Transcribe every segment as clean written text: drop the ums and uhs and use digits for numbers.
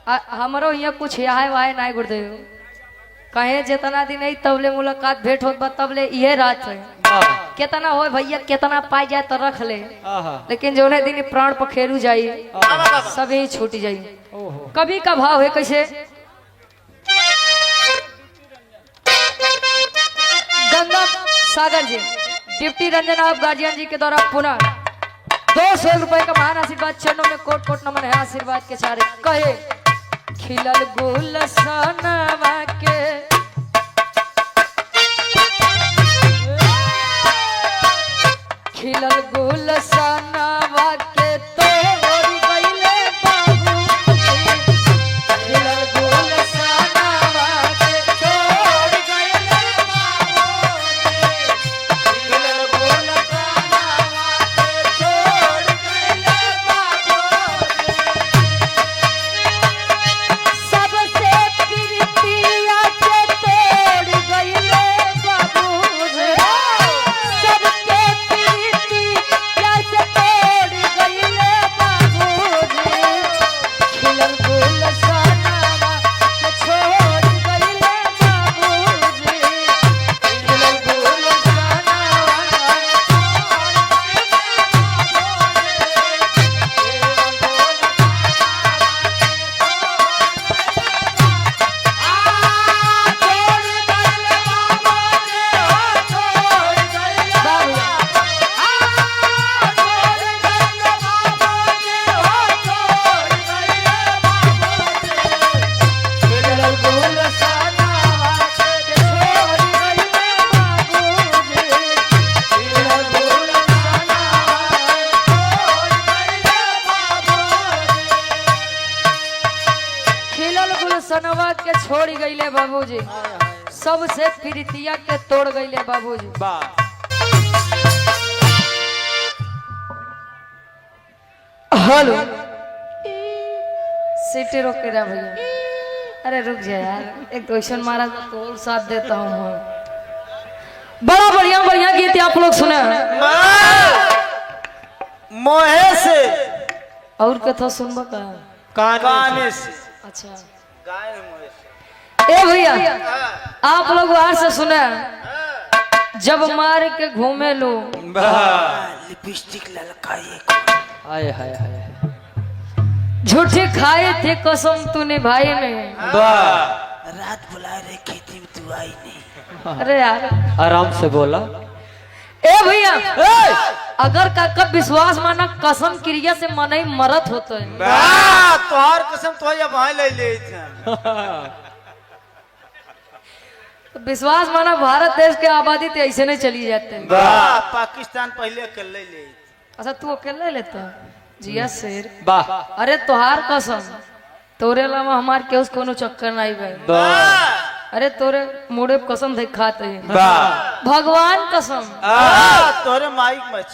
हमरो यहाँ कुछ आए वाए ना गुरुदेव कहे जितना दिन नहीं तबले मुलाकात भेंट होत बा तबले ये रात है कितना हो भैया कितना पाई जाए तो रख ले लेकिन जोने दिन प्राण पखेरु जाई सब ही छूट जाई। कभी का भाव है कैसे गंगा सागर जी डिप्टी रंजन आप गार्जियन जी के द्वारा पुनः 200 रुपए का महान आशीर्वाद चरणों में कोट कोट नमन है आशीर्वाद के सारे कहे खिलल गुलशनवा के खिलल गुलशनवा के तोड़ गइले बाबू खिलल गुलशनवा के तोड़ गइले बाबू खिलल गुलशनवा के तोड़ गइले बाबू सबसे प्रीतिया के तोड़ गइले बाबू सबके प्रीतिया से तोड़ गइले बाबू खिलल गुलशनवा के छोड़ गइले बाबू खिलल गुलशनवा खिलल गुलशनवा के छोड़ गईले बाबूजी सबसे प्रीतिया के तोड़ गईले बाबूजी। हेलो सीटी रोक के रहा भैया अरे रुक जा यार एक क्वेश्चन मारा तो और साथ देता हूँ। बड़ा बढ़िया बढ़िया गीत आप लोग सुने मोहे से और कथा सुनबा का गाने से अच्छा गाय मोहे से ए भैया आप लोग बाहर से सुने जब मार के घूमे लो लिपस्टिक ललकाए हाय हाय हाय झूठी खाए थे कसम तूने भाई में रात बुला रहे खेती में तू आई नहीं। अरे यार आराम से बोला ए भैया अगर का विश्वास माना कसम क्रिया से मन ही मरत होता है तोहार कसम तो या भाई ले ले तो विश्वास माना भारत देश के आबादी तो ऐसे नहीं चली जाते हैं। पाकिस्तान पहले अकेले ले अच्छा तू अकेले लेता जिया शेर वाह अरे तोहार कसम तोरे अलावा हमार के उस कोनो चक्कर नहीं भाई अरे तोरे मुड़े कसम देख खाते हैं भगवान कसम तोरे माइक मच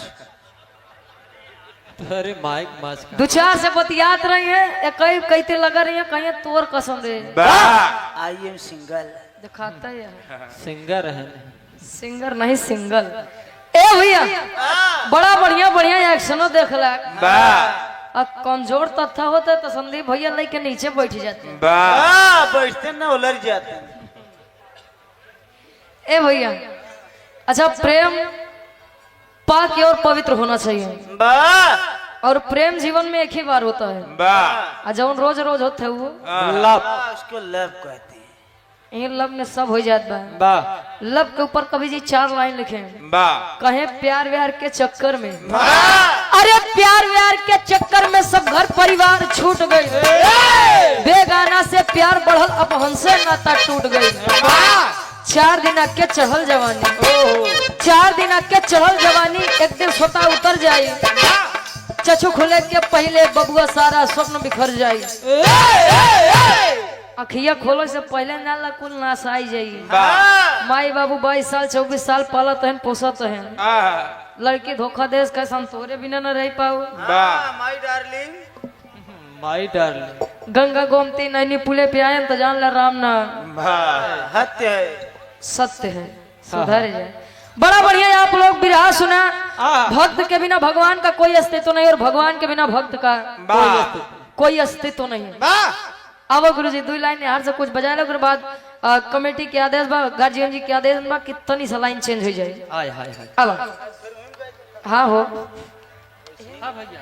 अरे माइक माच दो चार से बतियात रही है कई कहते लगा रही है कहीं तोर कसम दे आई एम सिंगल दिखाता है सिंगर है सिंगर नहीं सिंगल। ए भैया बड़ा बढ़िया बढ़िया एक्शनो देख ला अब कमजोर तथ्य होता तो संदीप भैया लेके नीचे बैठ जाते हैं। बैठते ना उलझ जाते हैं। ए भैया अच्छा प्रेम पाक और पवित्र होना चाहिए और प्रेम जीवन में एक ही बार होता है जब रोज रोज होते है वो उसको लव कहते हैं। ये लव में सब हो जाता है। लव के ऊपर कभी जी 4 लाइन लिखे कहे प्यार व्यार के चक्कर में अरे प्यार व्यार के चक्कर में सब घर परिवार छूट गई बेगाना से प्यार बढ़ल अब हमसे नाता टूट गई 4 दिन के चढ़ल जवानी 4 दिन के चढ़ल जवानी एक दिन सोता उतर जाई चचू खुले के पहले बबुआ सारा स्वप्न बिखर जाई अखिया खोलो से पहले नाला कुल नाश आई जाइए माई बाबू 22 साल 24 साल पालत है पोसत है लड़की धोखा देश का संतोरे बिना न रह पाओ my darling my darling Ganga Gomti Naini पुले पे आए तो जान ला राम ना हत्य है सत्य है सुधर जाए। बड़ा बढ़िया आप लोग बिरहा सुना भक्त के बिना भगवान का कोई अस्तित्व नहीं और भगवान के बिना भक्त का कोई अस्तित्व नहीं है। अब गुरुजी दो लाइन हार से कुछ बजाए ओकर बाद कमेटी के आदेश बा गार्जियन जी के आदेश बा कितनी सा लाइन चेंज हो जाए। हाय हाय हाय अब हाँ हो हाँ भैया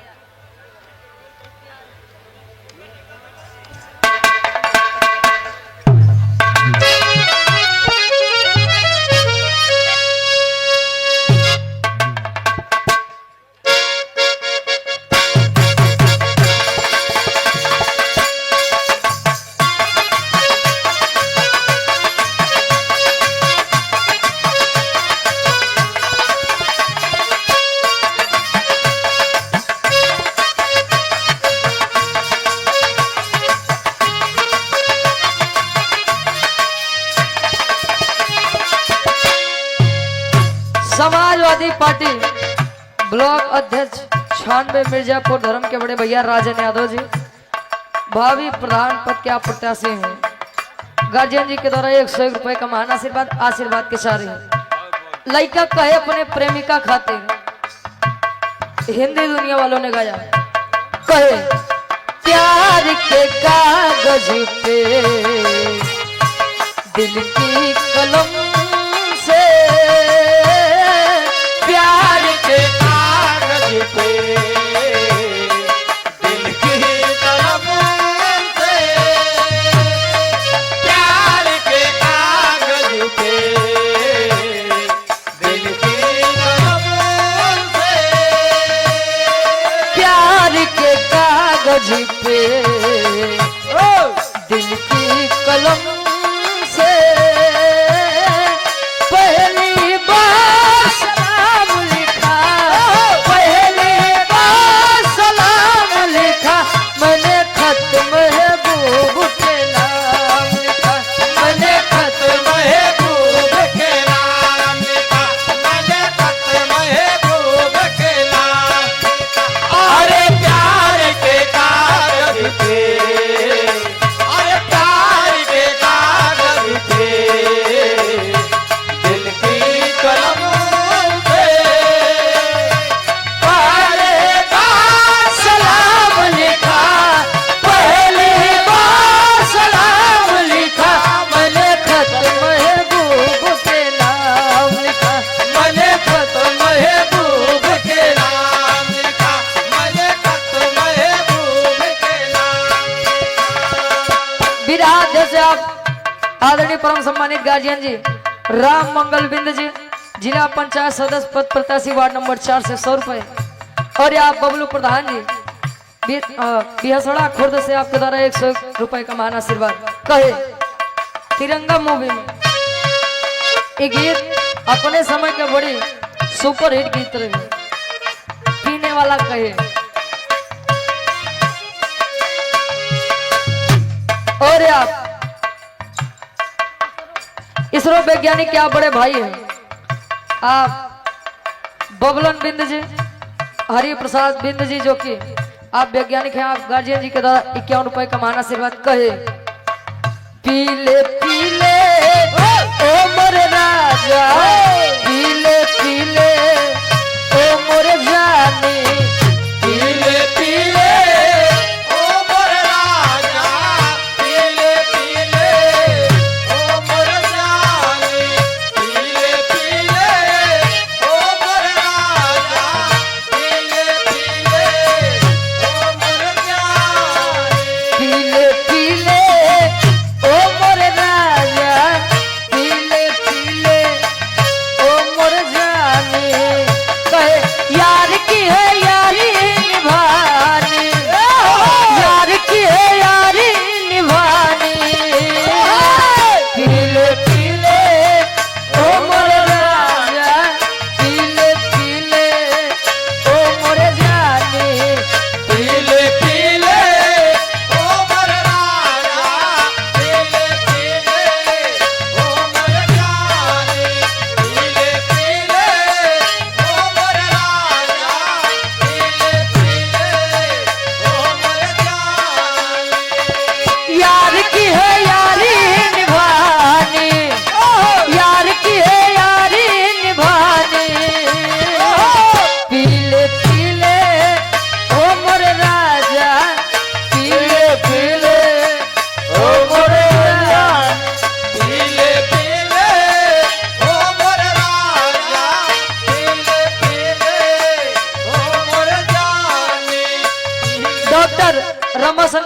समाजवादी पार्टी ब्लॉक अध्यक्ष 96 मिर्जापुर धर्म के बड़े भैया राजन यादव जी भावी प्रधान पद के आप प्रत्याशी हैं। गार्जियन जी के द्वारा 101 रुपए का महान आशीर्वाद के सारे लड़का कहे अपने प्रेमिका खातिर हिंदी दुनिया वालों ने गाया कहे प्यार के कागज पे दिल की कलम से प्यार के कागज पे दिल की कलम से प्यार के कागज पे दिल की कलम से प्यार के कागज पे दिल की कलम से पहली बार सलाम लिखा पहली बार सलाम लिखा मैंने खत महबूब के नाम लिखा मैंने खत महबूब के नाम लिखा मैंने खत महबूब के नाम अरे प्यार के कागज पे अरे प्यार के कागज पे दिल की कलम से पहले बार सलाम लिखा पहली बार सलाम लिखा मैंने खत महबूब के नाम लिखा मैंने खत महबूब के नाम लिखा मैंने खत महबूब के नाम विराट जैसे आप आदरणीय परम सम्मानित गार्जियन जी राम मंगल बिंद जी जिला पंचायत सदस्य पद प्रत्याशी वार्ड नंबर 4 से 100 रुपए और आप बबलू प्रधान जी बिहसड़ा खुर्द से आपके द्वारा 101 रुपए का महान आशीर्वाद कहे तिरंगा मूवी में ये गीत अपने समय के बड़ी सुपर हिट गीत रहे पीने वाला कहे और आप इसरो वैज्ञानिक क्या बड़े भाई हैं आप बबलन बिंद जी हरि प्रसाद बिंद जी जो कि आप वैज्ञानिक हैं आप गार्जियन जी के द्वारा 51 रुपए का महान आशीर्वाद कहे पीले पीले ओ मोर राजा पीले पीले ओ मोर जानी पीले पीले ओ मोर राजा पीले पीले ओ मोर जानी पीले पीले ओ मोर राजा पीले पीले ओ मोर जानी पीले पीले ओ मोर राजा पीले पीले ओ मोर जानी कहे यार की है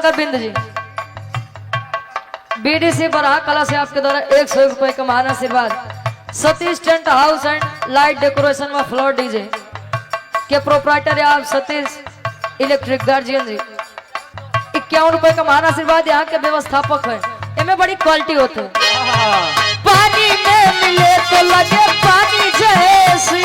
शंकर बिंद जी, बीडीसी बरहा कला से आपके द्वारा 101 रुपए का महान आशीर्वाद। Satish tent house and light decoration में फ्लोर डीजे के प्रोप्राइटर आप सतीश इलेक्ट्रिक गार्जियन जी, 51 रुपए का महान आशीर्वाद। यहाँ के व्यवस्थापक है, इनमें बड़ी क्वालिटी होती है। पानी में मिले तो लगे पानी जैसी,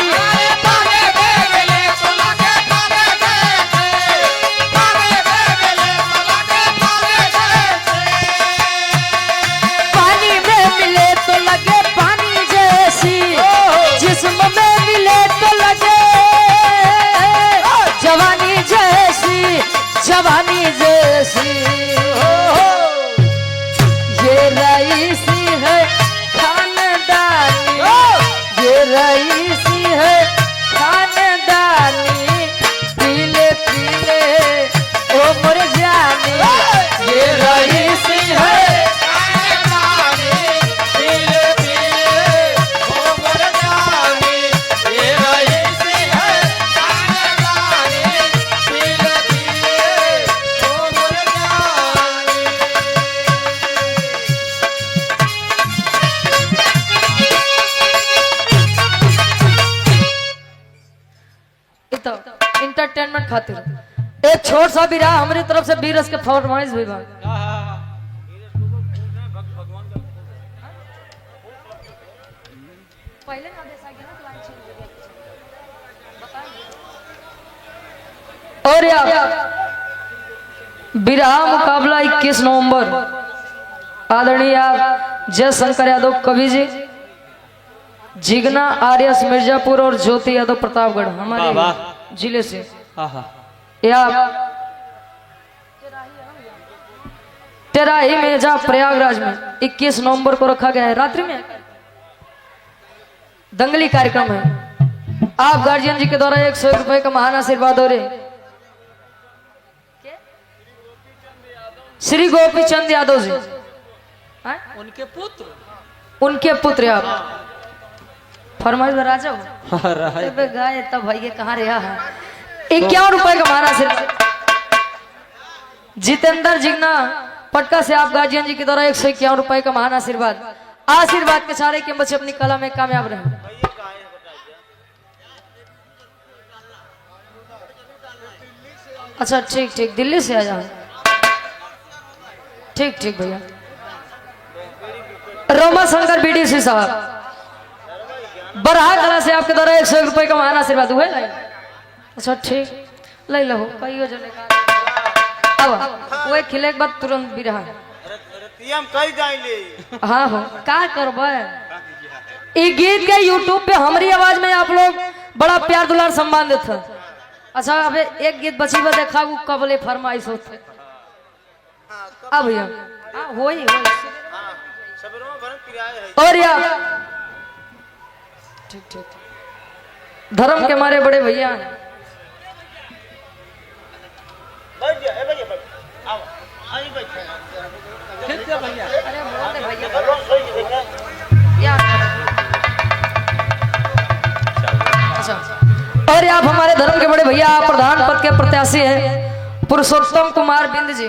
पानी में मिले तो लगे पानी जैसी, जिस्म में मिले तो लगे जवानी जैसी, जवानी जैसी। ये रईसी है खानदानी, ये रईसी है खानदानी, पीले पीले ओ मोर जानी। ये रईसी है खानदानी, पीले पीले ओ मोर जानी। ये रईसी है खानदानी, पीले पीले ओ मोर जानी। इंटरटेनमेंट खातिर एक छोट सा भी रहा हमारी तरफ से बीरस के फरमाइश हुई बा। पहले ना दे सके ना क्लाइंट चेंज और यार बिरहा मुकाबला 21 नवंबर आदरणीय आप जयशंकर यादव कवि जी, जिगना आर्यस मिर्जापुर और ज्योति यादव प्रतापगढ़ हमारे जिले से। या तेराही में जहाँ प्रयागराज में 21 नवंबर को रखा गया है, रात्रि में दंगली कार्यक्रम है। आप गार्जियन जी के द्वारा 101 रुपए का महान आशीर्वाद हो रहे श्री गोपी चंद यादव जी, उनके पुत्र आप फरमाइश राजा हो गाय तब भाई कहाँ रहा है। 51 रुपए का महान आशीर्वाद। जितेंद्र जिगना पटका से आप गार्जियन जी के द्वारा 151 रुपए का महान आशीर्वाद। आशीर्वाद के सारे के बच्चे अपनी कला में कामयाब रहे। अच्छा ठीक ठीक, दिल्ली से आ जाओ। ठीक ठीक भैया। रोमा शंकर बीडीसी साहब बरहा कला से आपके द्वारा 101 रुपए का महान आशीर्वाद हुए। अच्छा ठीक, ले लो कई जने का अब वो खिले के बाद तुरंत बिरहा हाँ हो का करबे। ये गीत के यूट्यूब पे हमारी आवाज में आप लोग बड़ा प्यार दुलार सम्मान देते। अच्छा अब एक गीत बची बा देखा वो कबले फरमाइश होते अब भैया हो ही और यार ठीक ठीक धर्म के मारे बड़े भैया अच्छा और आप हमारे धर्म के बड़े भैया प्रधान पद के प्रत्याशी हैं पुरुषोत्तम कुमार बिंद जी,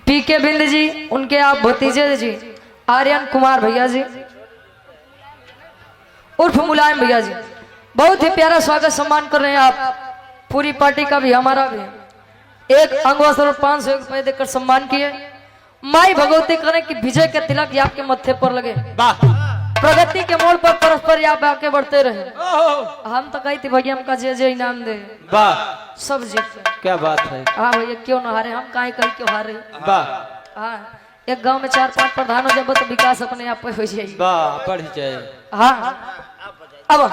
पीके बिंद जी, उनके आप भतीजे जी आर्यन कुमार भैया जी उर्फ मुलायम भैया जी। बहुत ही प्यारा स्वागत सम्मान कर रहे हैं आप। पूरी पार्टी का भी हमारा भी एक अंगवस्त्र 500 रुपए देकर सम्मान किए। माई भगवती करें कि विजय के तिलक आपके मत्थे पर लगे, प्रगति के मोड़ पर परस्पर आप आगे बढ़ते रहे। हम तो कही थी भैया हमका जय जय इनाम दे सब जीत। क्या बात है। हाँ भैया क्यों न हारे, हम काहे कहीं क्यों हारे। हाँ एक गांव में 4-5 प्रधान हो जाए तो विकास अपने आप पे हो जाए। हाँ अब अब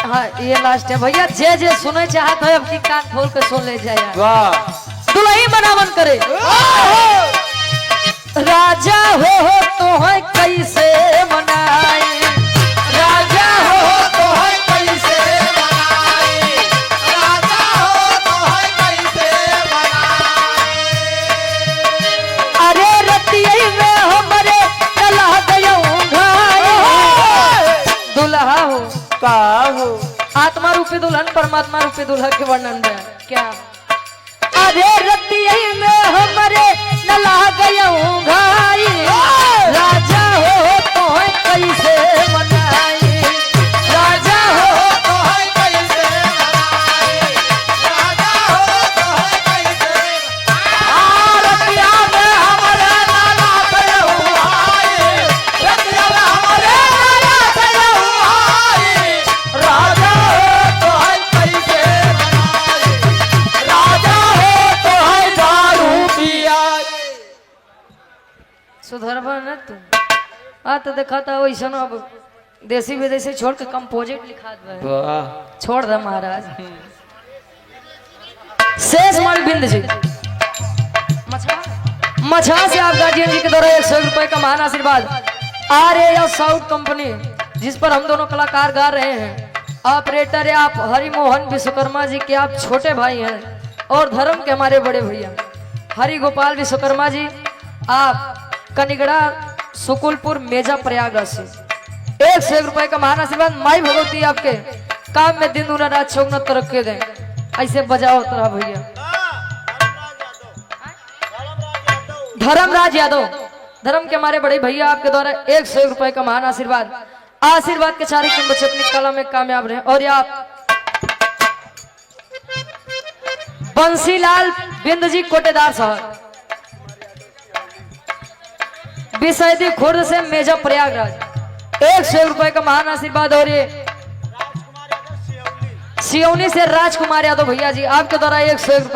हाँ ये लास्ट है भैया। जे जे सुने चाहत है अपनी कान खोल के सुन ले जाए। दुल्ही बनावन करे राजा हो तो है कैसे मनाए, राजा हो तो है कैसे मनाए, राजा हो तो परमात्मा रूपी दुल्हा के वर्णन में क्या अरे रतिया में हमरे नला गयूं घाई राजा हो तो कैसे मनाई राजा हो तो कैसे मनाई राजा हो तो कैसे रतिया में हमरे नला गयूं घाई रतिया में हमरे नला गयूं घाई राजा हो तो कैसे मनाई राजा हो तो दारू पिया सुधरबा न तुम तो देखा था वैसा अब देसी विदेशी छोड़ के कंपोजिट लिखा दे छोड़ दे महाराज शेष मालविंद जी मछा से आप गार्जियन जी के द्वारा 100 रुपए का महान आशीर्वाद आर्य साउथ कंपनी जिस पर हम दोनों कलाकार गा रहे हैं ऑपरेटर है आप हरिमोहन विश्वकर्मा जी के आप छोटे भाई हैं और धर्म के हमारे बड़े भैया हरि गोपाल विश्वकर्मा जी आप कनिगड़ा सुकुलपुर मेजा प्रयागराज से 100 रुपए का महान आशीर्वाद माई भगवती आपके काम में दिन दूना रात चौगुना तरक्की दें ऐसे बजाओ तरह भैया धर्मराज यादव धर्म के हमारे बड़े भैया आपके द्वारा 100 रुपए का महान आशीर्वाद के चारे किन बच्चे अपनी कला में कामयाब रहे और ये आप बंसीलाल बिंद जी कोटेदार साहब बिसैदी खुर्द से मेजा प्रयागराज 100 रुपए का महान आशीर्वाद और ये सियोनी से राजकुमार यादव भैया जी आपके द्वारा 100 रुपए